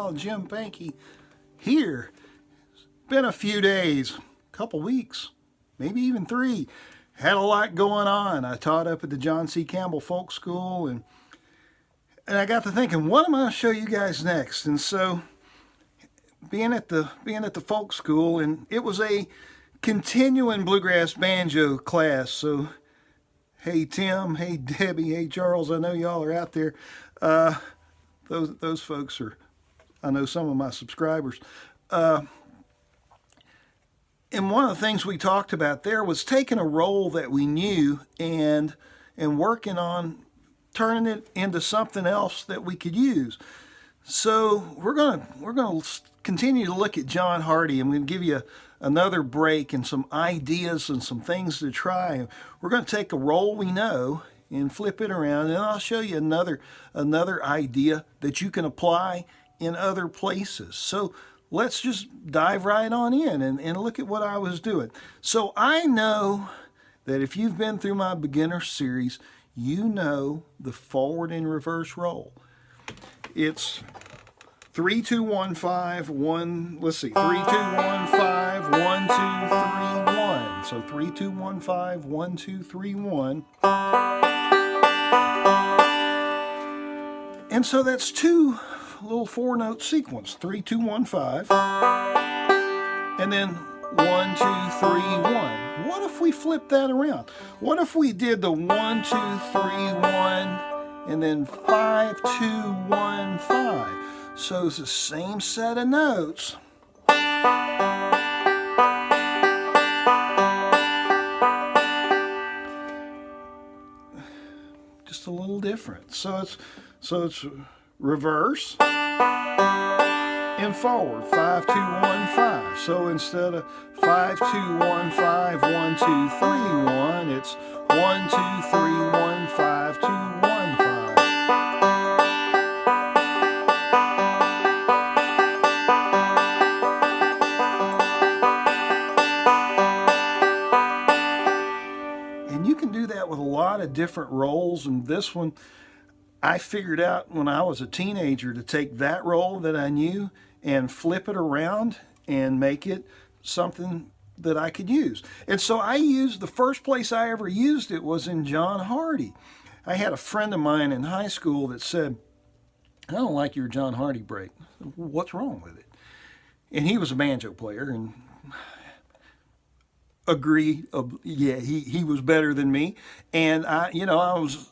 pal Jim Pankey here. It's been a few days, a couple weeks, maybe even 3. Had a lot going on. I taught up at the John C. Campbell Folk School, and I got to thinking, what am I going to show you guys next? And so, being at the folk school, and it was a continuing bluegrass banjo class. So, hey Tim, hey Debbie, hey Charles, I know y'all are out there. Those folks are, I know some of my subscribers. And one of the things we talked about there was taking a roll that we knew and working on turning it into something else that we could use. So we're gonna continue to look at John Hardy. I'm going to give you another break and some ideas and some things to try. We're going to take a roll we know and flip it around, and I'll show you another idea that you can apply in other places. So let's just dive right on in and look at what I was doing. So I know that if you've been through my beginner series, you know the forward and reverse roll. It's 3 2 1 5 1. Let's see, 3 2 1 5 1 2 3 1. So 3 2 1 5 1 2 3 1. And so that's 2 little 4-note sequence. 3 2 1 5. And then 1 2 3 1. What if we flip that around? What if we did the 1 2 3 1 and then 5 2 1 5? So it's the same set of notes. Just a little different. So it's reverse and forward. 5 2 1 5. So instead of 5 2 1 5 1 2 3 1, it's 1 2 3 1 5 2 1 5. With a lot of different rolls, and this one I figured out when I was a teenager to take that roll that I knew and flip it around and make it something that I could use. And so I used, the first place I ever used it was in John Hardy. I had a friend of mine in high school that said, "I don't like your John Hardy break." What's wrong with it? And he was a banjo player, and agree, yeah, he was better than me, and I was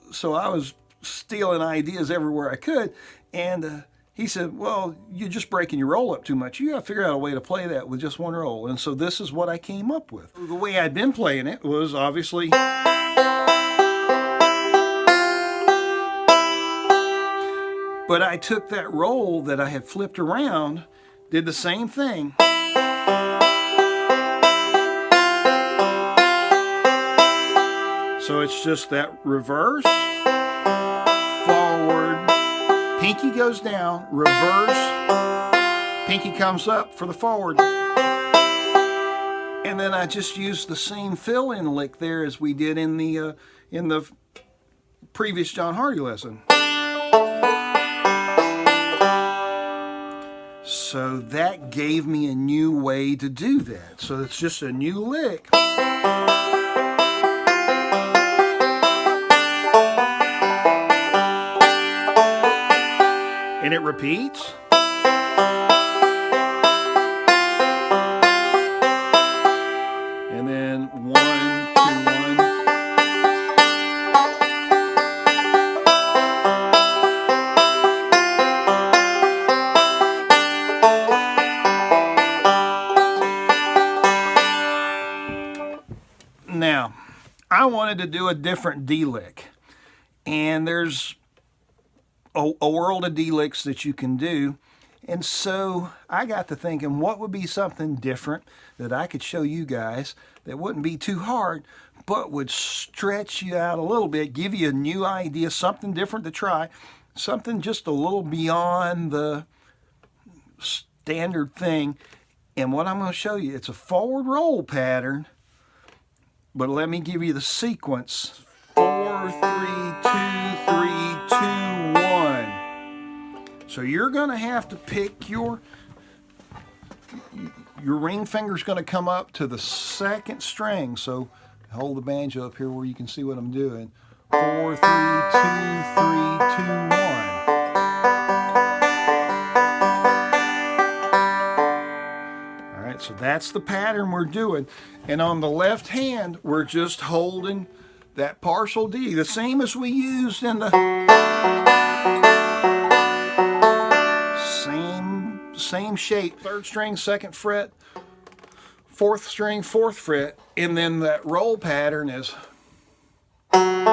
stealing ideas everywhere I could, and he said, "Well, you're just breaking your roll up too much. You got to figure out a way to play that with just one roll." And so this is what I came up with. The way I'd been playing it was obviously, but I took that roll that I had flipped around, did the same thing. So it's just that reverse, forward, pinky goes down, reverse, pinky comes up for the forward. And then I just used the same fill-in lick there as we did in the previous John Hardy lesson. So that gave me a new way to do that. So it's just a new lick. And it repeats. And then 1 2 1. Now, I wanted to do a different D lick. And there's a world of D licks that you can do. And so I got to thinking, what would be something different that I could show you guys that wouldn't be too hard, but would stretch you out a little bit, give you a new idea, something different to try, something just a little beyond the standard thing. And what I'm going to show you, it's a forward roll pattern, but let me give you the sequence. 4 3 2 3 2 1. So you're going to have to pick your ring finger's going to come up to the second string. So hold the banjo up here where you can see what I'm doing. 4, 3, 2, 3, 2, 1. So that's the pattern we're doing. And on the left hand, we're just holding that partial D, the same as we used in the same shape. Third string, second fret, fourth string, fourth fret, and then that roll pattern is and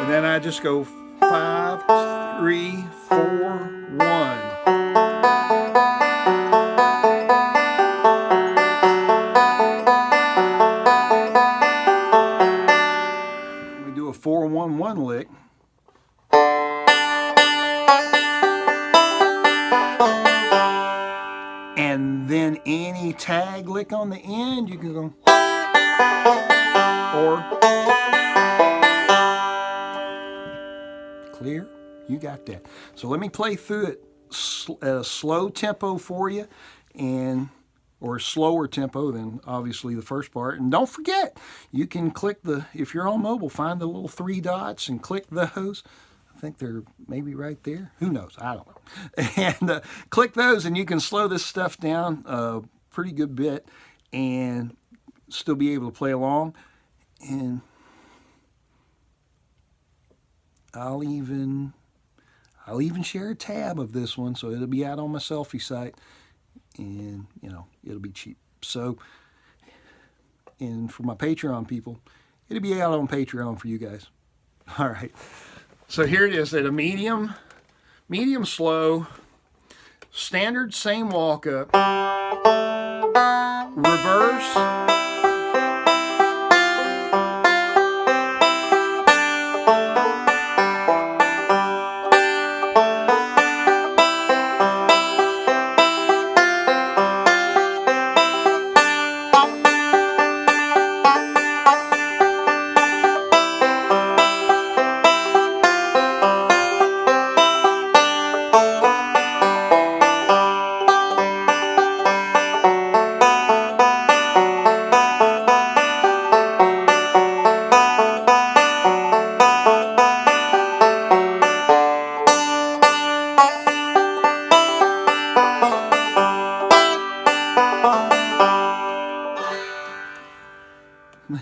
then I just go 5, 3, 4, 1. We do a 4-1-1 lick. And then any tag lick on the end, you can go or clear. You got that. So let me play through it at a slow tempo for you, or a slower tempo than obviously the first part. And don't forget, you can click if you're on mobile, find the little 3 dots and click those. I think they're maybe right there. Who knows? I don't know. And click those and you can slow this stuff down a pretty good bit and still be able to play along. And I'll even share a tab of this one, so it'll be out on my selfie site, and it'll be cheap. So, and for my Patreon people, it'll be out on Patreon for you guys. All right. So here it is at a medium slow, standard, same walk up, reverse.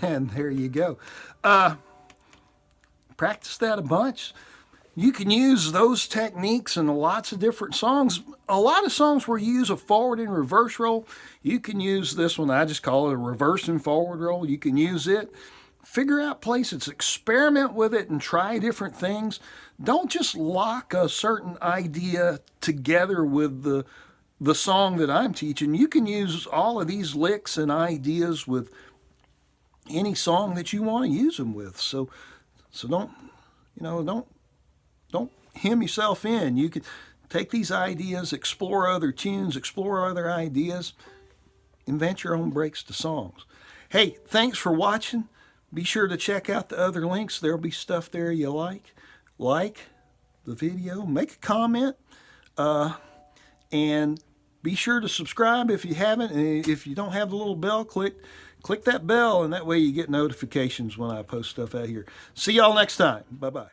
And there you go. Practice that a bunch. You can use those techniques in lots of different songs. A lot of songs where you use a forward and reverse roll, you can use this one. I just call it a reverse and forward roll. You can use it. Figure out places, experiment with it, and try different things. Don't just lock a certain idea together with the song that I'm teaching. You can use all of these licks and ideas with any song that you want to use them with. So don't hem yourself in. You can take these ideas, explore other tunes, explore other ideas, invent your own breaks to songs. Hey, thanks for watching. Be sure to check out the other links. There'll be stuff there you like. Like the video, make a comment, and be sure to subscribe if you haven't. And if you don't have the little bell, click that bell, and that way you get notifications when I post stuff out here. See y'all next time. Bye-bye.